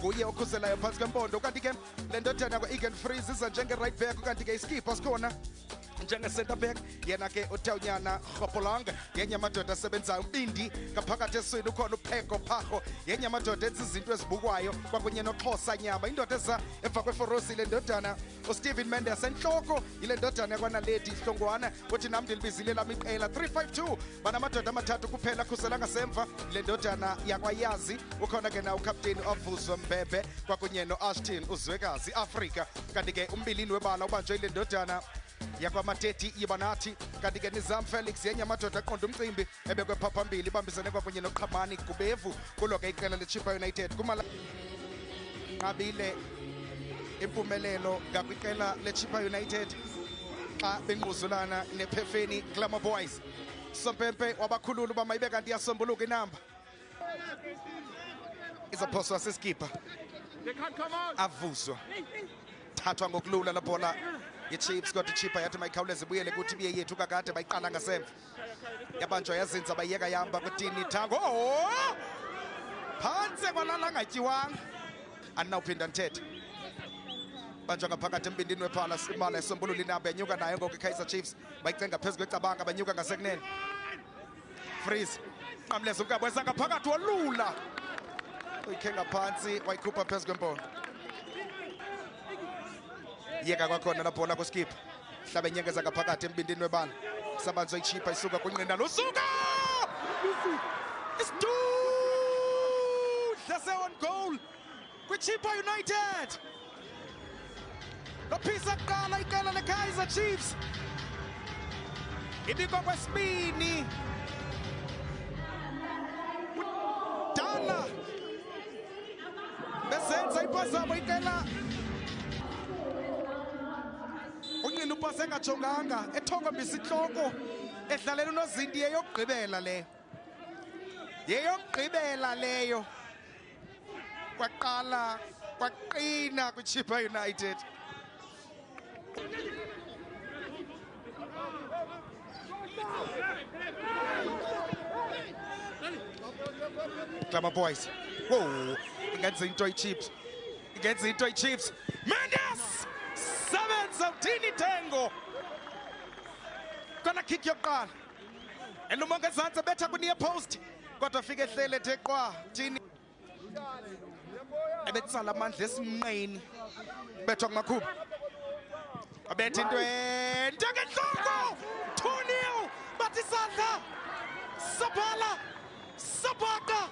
nguye okhuselayo phansi kwempondo, kanti ke le ndodana kwa-Egan Freeze iza njenge-right back, kanti ke iskipper sikhona njenge-center back. Yena ke uTaunyana Rhopolanga yenye amadoda asebenzayo. Umbindi ngaphakathi eswini ukhona uPheko Phago yenye amadoda enza izinto ezibukwayo, kwakunye noXhosa Nyama indoda eza emva kweforosi. Le ndodana uSteven Mendes enhloko yile ndodana yakwaNaledi Hlongwane, uthi nam ndilibizile lami iqela 352 banamadoda amathathu kuphela akhusela ngasemva. Le ndodana yakwaYazi ukhona ke na ukapteni Avuzwe Mbebe kwakunye noAshton Uzwekazi Afrika, kanti ke umbilini webala ubanjwe ile ndodana yakwaMateti Yibanathi, kanti ke Nizam Felix yenye amadoda aqonda umcimbi ebekwe phambili ibambisene kwakunye noQhamani Gubevu kulo ke iqela leChippa United. Qabile impumelelo ngakwiqela leChippa United xa bengquzulana nePhefeni Glamour Boys. Sompempe wabakhululu bamayibe kanti yasombuluka inamba izaphoswa seskipper Avuzwa thathwa ngokulula la bola ye-Chiefs, kodwa iChippa yathi mayikhawuleze ibuyele kuthi ibiye yethu kakade bayiqala ngasemva. Yabanjwa yazinza bayiyeka yahamba kwetini Thango phansi kwalala ngatyiwanga andinawuphinda ndithethe. Banjwa ngaphakathi embindini wephala imala esombulula inamba yanyuka nayo ngoku iKaizer Chiefs bayicenga phezu kwecabanga banyuka ngasekunene. Freeze qamleza ukabweza ngaphakathi wolula uyikhe ngaphansi wayikhupha phezu kwempondo. Yeka kwakhona la bola kuskipper hlabe nyengeza ngaphakathi embindini webala sabanzo iChippa isuka kunqinda lusuka That's on goal kwiChippa United. Lophisa kuqala iqela leKaizer Chiefs ibikwa kwesibini dala besenza impazamo iqela unqina upase engajonganga ethokombisa inhloko edlalela uNozindi yeyokugqibela leyo kwaqala kwaqina kwiChippa United. Glamour Boys ingenza into iChiefs Mendes sevenza uThini Tengo kona kick yokuqala elumonga ezantsi betha kuniye post kodwa fika ehlele theqwa Thini ebetsala amandla esinqeni bethwa kumakhuba abetha into ngenhloko 2-0 bathi isandla sabhala sabhaqa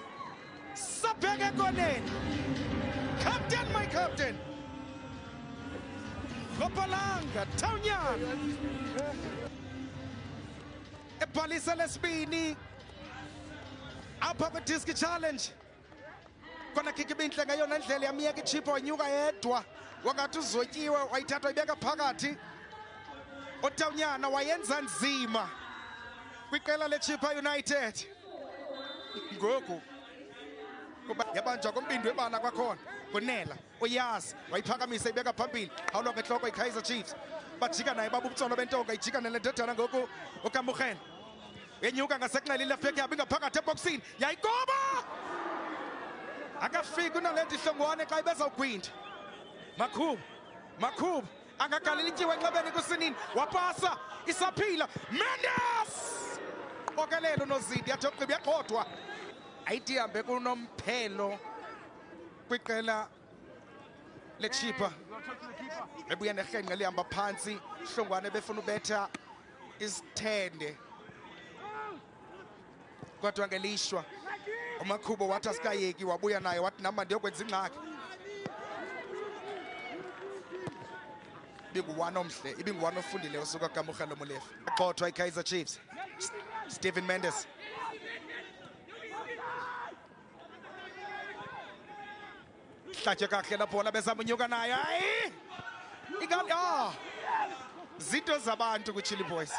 sabheke ekoneni. Captain, my captain Rhopolanga Taunyana ebhalisa lesibini apha kwi-disc challenge kona kick ibintle ngayona ndlela yamiyeka iChippa wanyuka yedwa wangathi uzotyiwe wayithatha wayibeka phakathi. uTaunyana wayenza nzima kwiqela leChippa United ngoku kuba yabanjwa kombindi webala kwakhona kunela uyazi wayiphakamisa ibeka phambili hawulwa ngenhloko iKaizer Chiefs bajika naye babubutsolo bentonga ijika nele ndodana ngoku uKamohelo yenyuka ngasekunxele ileft back yabo ingaphakathi eboxini yayikoba akafika uNaledi Hlongwane xa ibezawugwinda. Makhubu angagaleli ityiwe enxebeni kusinini wapasa isaphila Mendes okelela uNozindi yathi ogqiba yaqodwa ayithi ihambe kuNomphelo kwiqela leChippa ebuya nerhenqe lihamba phansi. Hlongwane befuna ubetha isithende kodwa ngelishwa uMakhubo wathi asikayeki wabuya naye wathi namba ndiyokwenza ingxaki. Ibingu-1 omhle ibingu-1 ofundileyo usuka kuKamohelo Molefe. Gxothwa iKaizer Chiefs Steven Mendes hlatye kahle la bola bezama unyuka nayo hayi zinto zabantu kwiChilli Boys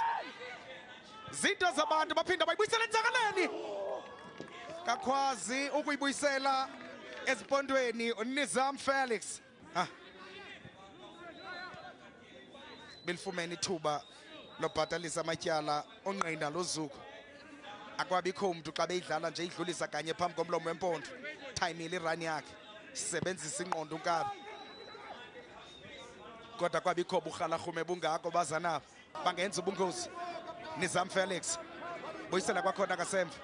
zinto zabantu baphinda bayibuyisela enzakaleni kakhwazi ukuyibuyisela ezipondweni uNizam Felix bilifumene ithuba lobhatalisa amatyala onqina lozuko akwabikho umntu xa beyidlala nje idlulisa kanye phambi komlomo wempondo timile irun yakhe sebenzisa ingqondo uNkabi kodwa kwabikho buhalahume bungako bazana bangenza ubungozi. Nizam Felix buyisela kwakhona kasemva,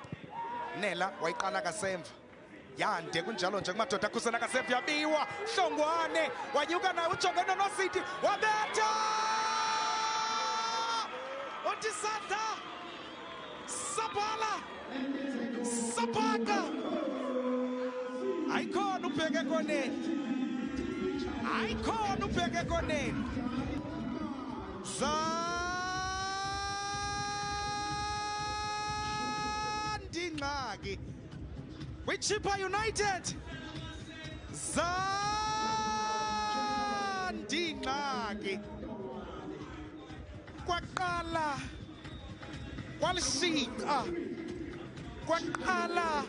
Nela wayiqala kasemva, yande kunjalo nje kumadoda akhusela kasemva, yabiwa Hlongwane wanyuka naye ujongene noSithi wabetha uthi Sadla Sabhala Sapaka ayikhona ubheke ekoneni, ayikhona ubheke ekoneni. Zandingxaki kwiChippa United, Zandingxaki kwaqala kwalishika kwaqala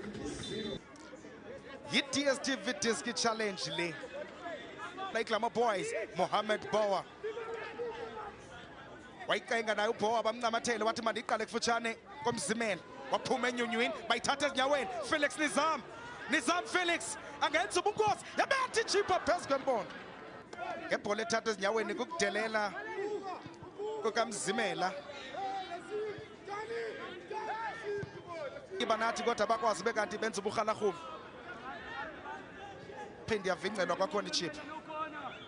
yi-DStv Disc Challenge le like Glamour Boys. Mohamed Boa wayiqenga naye uBoa bamncamathele wathi mandiqale kufutshane komzimela, waphuma enyunyweni bayithatha ezinyaweni. Felix Nizam Felix angenza ubungozi, yabetha iChippa phezu kwempondo ngebhola ethatha ezinyaweni kukudelela kukamzimela. Ibanathi kodwa bakwazi bekanti benza ubuhalahume. Phinde yavincelwa kwakhona iChippa.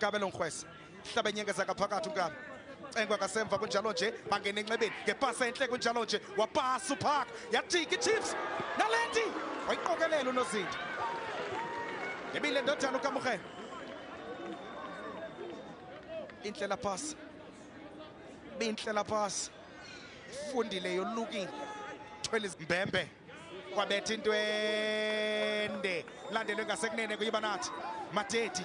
Kabelo Ngwese hlaba inyengeza ngaphakathi uNkabi, cengwa kasemva kunjalo nje bangena enxebeni ngepasa enhle kunjalo nje wapasa uPark, yajika iChiefs nalenti wayiqokelela uNozinto. Yebile ndodana uKamukhelo indlela pass bindlela pass fundile yolukile thwele Mbembe kwabetha intwende landelwe ngasekunene kuyiBanathi. Mateti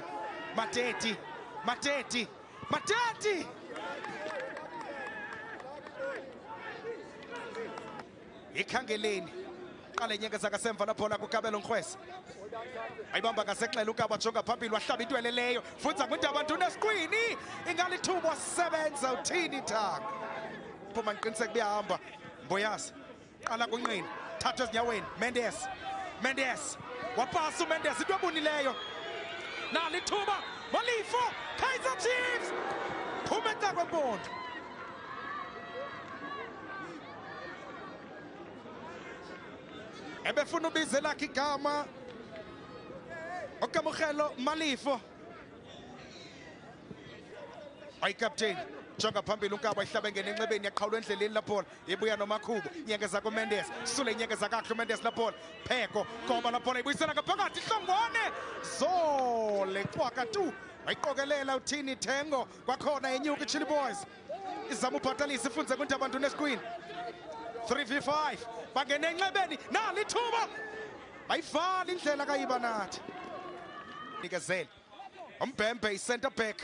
ikhangeleni qala inyengeza kasemva lapho la kuKabelo Ngwese ayibamba ngaseklela uKaba jonga phambili wahlaba intwele leyo funza kwindabantu nesiqwini ingalithuba wasebenza uthini Thanga phuma ngiqiniseka kuyahamba. Mboyasi qala kunqini thatha ezinyaweni Mendes wapasa uMendes into ebunileyo nalithuba Malifo Kaizer Chiefs phuma eca kwempondo. Ebefuna ubize lakhe igama uKamukhelo Malifo ayikapteni jonga phambili uNkaba ihlaba engena enxebeni yaqhawula endleleni lapho ibuya noMakhubo nyengeza kuMendes sule nyengeza kahle uMendes lapho Pheko Gomba lapho ibuyisela ngaphakathi Hlongwane Zole kwaka tu ayiqokelela uthini Thengo kwakhona enyuka iChili Boys izama ubhatalisa ifunze kwindabantu nesiqwini 3v5 bangena enxebeni nalithuba bayivala indlela kayiBanathi nikezela uMbembe center back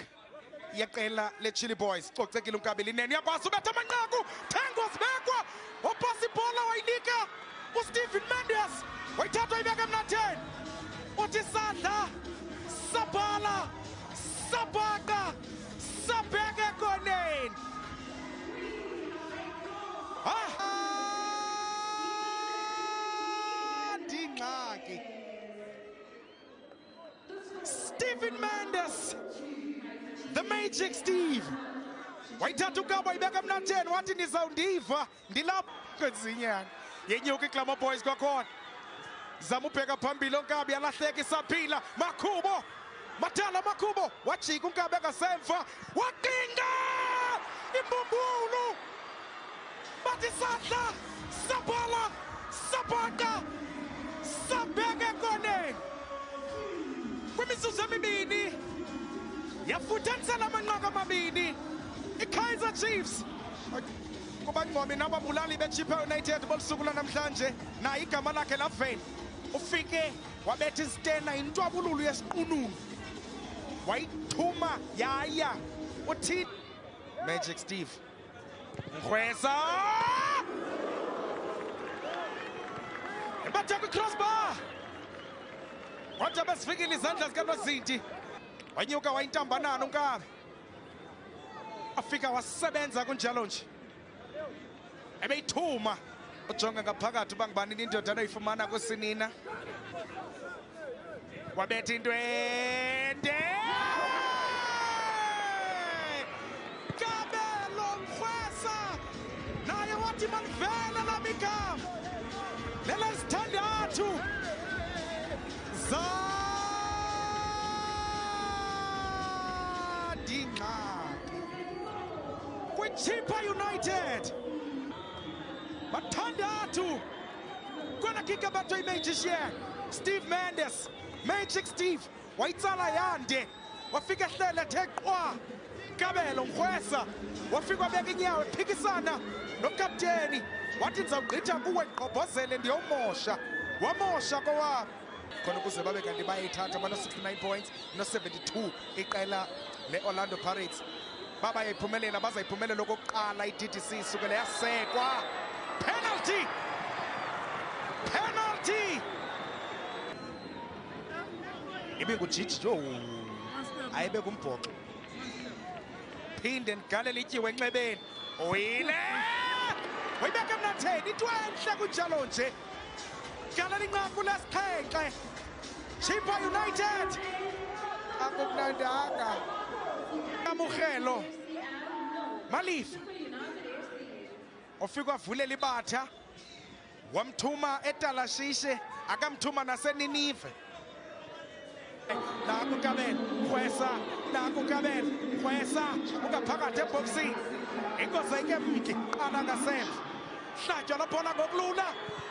yeqela leChili Boys cocekile uNkabile inene yakwazi ubetha amanqaku Thengo sibekwa opasa ibhola wayinika uStephen Mendes wayithatha wayibeka emnatheni uthi Sadla Sabhala Sabaka Sabeke ekoneni. Ndingxaki Stephen Mendes, the Magic Steve wayithatha uKaba wayibeka emnatheni wathi nizawundiva ndilapha kwezinyana yenyuka iGlamour Boys kwakhona zama ubheka phambili uNkabi yalahleka isaphila Mathala Makhubo wajika uNkabi ngasemva waqinga imbumbulu bathi Sadla Sabhala Sabaka Sabeke ekoneni kwimizuzu emibini yafuthanisela amanqaku amabini iKaizer Chiefs. Kubangqomi nababulali beChippa United bolusuku namhlanje naye igama lakhe lavela ufike wabetha isitena intwabululu yesiqununu wayithuma yaya uthi Magic Steve Ngwesa ebatha kwicrossbar wathi besifikile izandla zikaNozinti wanyuka wayintambanana uNkabi afika wasebenza kunjalo nje ebeyithuma ujonga ngaphakathi bangibani indodana ayifumana kusinina wabetha into ende Kabelo Mkhwesa naye wathi malivele lami igama lelesithandathu Zadingxaki kwiChippa United bathandathu kona kika bato imagician Steve Mendes Magic Steve wayitsala yande wafika ehlele theqwa Kabelo Mkhwesa wafika wabeka inyawo ephikisana nokapteni wathi ndizawugqitha kuwe ndiqobhozele ndiyomosha wamosha kowabo khona ukuze babe kanti bayayithatha bano-69 points no-72 iqela le-Orlando Pirates babayayiphumelela bazayiphumelela okokuqala i-DDC sukela yasekwa penalty ibingujiji jo ayibeka umbhoxo phinde ndigalele ityiwe enxebeni oyile wayibeka emnatheni into entle kunjalo nje galela inqaku lesixhenxe Chippa United akumnandanga amurhelo Malifa ofika wavulela ibatha wamthuma eTalashishe akamthuma naseNinive naku Kabelo Mkhwesa ungaphakathi eboxini inkosi ayikemke qala ngasemva hlatywa laphola ngokulula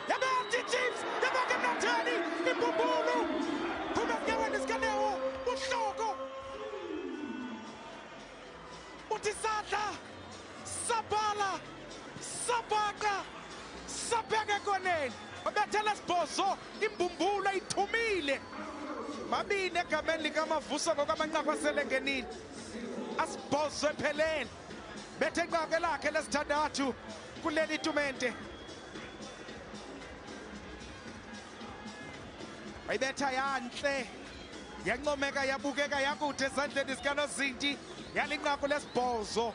yabethi Chiefs yabeka emnatheni imbumbulu phuma enyaweni isikanewo uhloko uthi sadla sabhala sabhaqa sabheka ekoneni wabethela sibhozo imbumbulu ayithumile mabini egameni likamavuso ngokamanqaku aselengenile asibhozo ephelele bethe inqaku lakhe lesithandathu kuleli tumente ayibetha yanhle yancomeka yabukeka yakude esandleni sikanozinti yalinqaku lesibhozo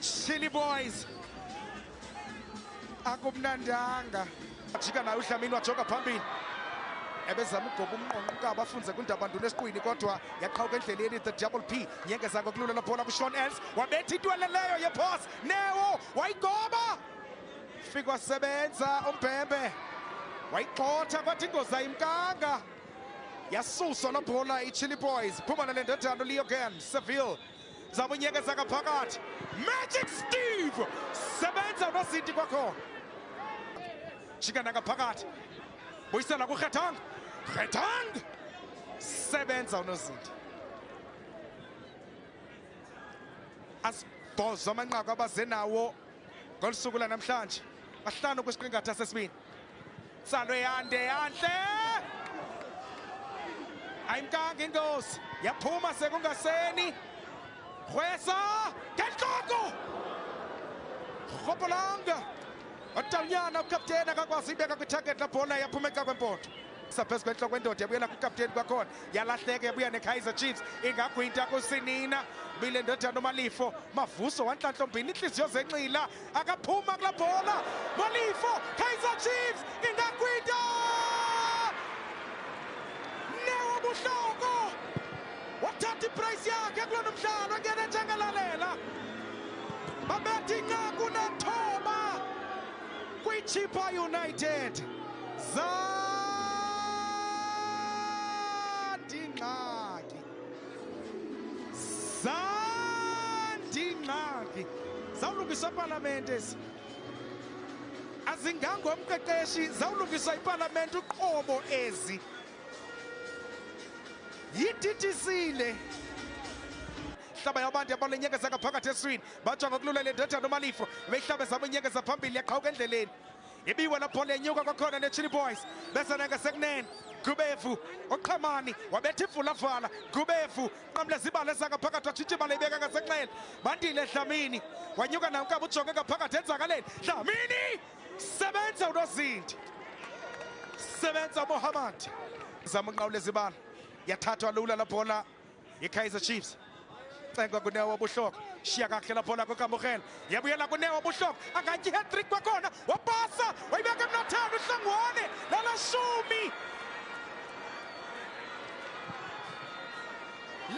Chilli Boys akumnandanga ajika naye uDlamini wajoga phambili ebezama ugoba umnqonqo unkaba afunze kwindabanduna esiqwini kodwa yaqhawuka endleleni the double P nyengeza ngokulula laphola kuShawn Els wabetha intweleleyo yephos Newo wayigoba fika wasebenza uMbhembe wayixhotha kwathi ingozi ayimkanga yasuswa labhola iChilli Boys phuma nale ndodana Leo Gan Seville zaba unyengeza ngaphakathi Magic Steve sebenza unozinti kwakhona jikana ngaphakathi buyisela kuGetang sebenza unozinti asibhozo amanqaku abaze nawo ngolusuku lanamhlanje bahlanu kwisiqingatha sesibini salo yande yanhle ayimkanga ingozi yaphuma sekungaseni Mkhwesa ngenhloko Rhopolanga Otanyana ukapteni akakwazi ibeka kwitarget labhola yaphumeka kwempoto saphezu kwenhloko kwendoda yabuyela kukapteni kwakhona yalahleka yabuya neKaizer Chiefs ingagwinta kusinina bile ndodana uMalifo Mavuso wanhlanhlombini inhliziyo zenxila akaphuma kula bhola Malifo Kaizer Chiefs ingagwinta Newo buhloko wathatha iprice yakhe kulona mdlalo ngene njengelalela babethi inqaku nethoba kwiChippa United Zadingxaki zawulungiswa iParliament ezi azingangomqeqeshi zawulungiswa iParliament uqobo ezi yididisile hlaba yabantu yabalenyenkeza ngaphakathi eswini bajonga kulula le ndodana uMalifo beyihlabe zama inyengeza phambili yaqhawuka endleleni ibiwe lapho lenyuka kwakhona neChilli Boys bese nangasekunene Gubevu oqhamani wabetha ivulavala Gubevu qamle zibale zangaphakathi watshintsha imali ibeka ngasenxele bandile Dlamini wanyuka nankaba ujonge ngaphakathi enzakaleni Dlamini sebenza unozinti sebenza Mohammed zama unqawule zibala yathathwa lula la bhola iKaizer Chiefs cenga kuNewo Buhloko shiya kahle la bhola kuKamohela yabuyela kuNewo Buhloko angathi hat-trick kwakhona wapasa wayibeka emnatheni uhlangwane lalashumi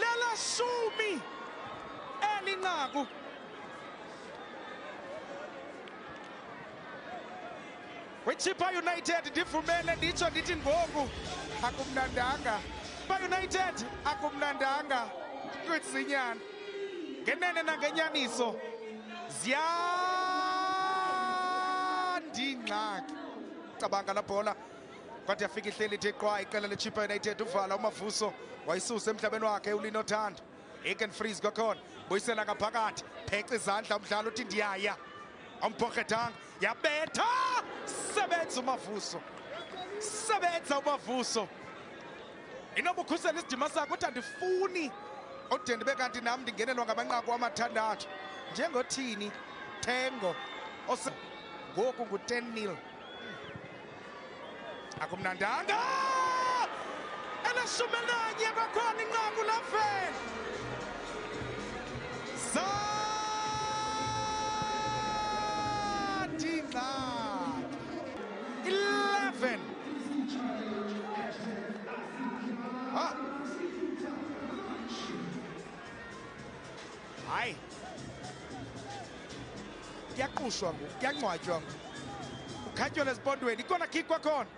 lelashumi elinqaku Wichipha United ndivumele nditsho ndithi ngoku akumnandanga United akumnandanga kwitsinyana ngenene nangenyaniso ziyandingxaki cabanga la bhola kwathi yafika ihleli ithe qwa iqela leChippa United uvala uMavuso wayisusa emhlabeni wakhe uLino Thando Egan Freeze kwakhona buyisela ngaphakathi pheca izandla umdlalo uthi ndiyaya amphokhethanga yabetha sebenza uMavuso inobukhusela isidima sakhe uthi andifuni ude ndibe kanti nam ndingenelwa ngamanqaku amathandathu njengothini Thengo ngoku ngu-10-0 akumnandanga eleshumi elinanye kwakhona inqaku lavela zandingxaki 11 hayi kuyaqushwa ngoku kuyancwatywa ngoku ukhatywa lezipondweni ikona kick kwakhona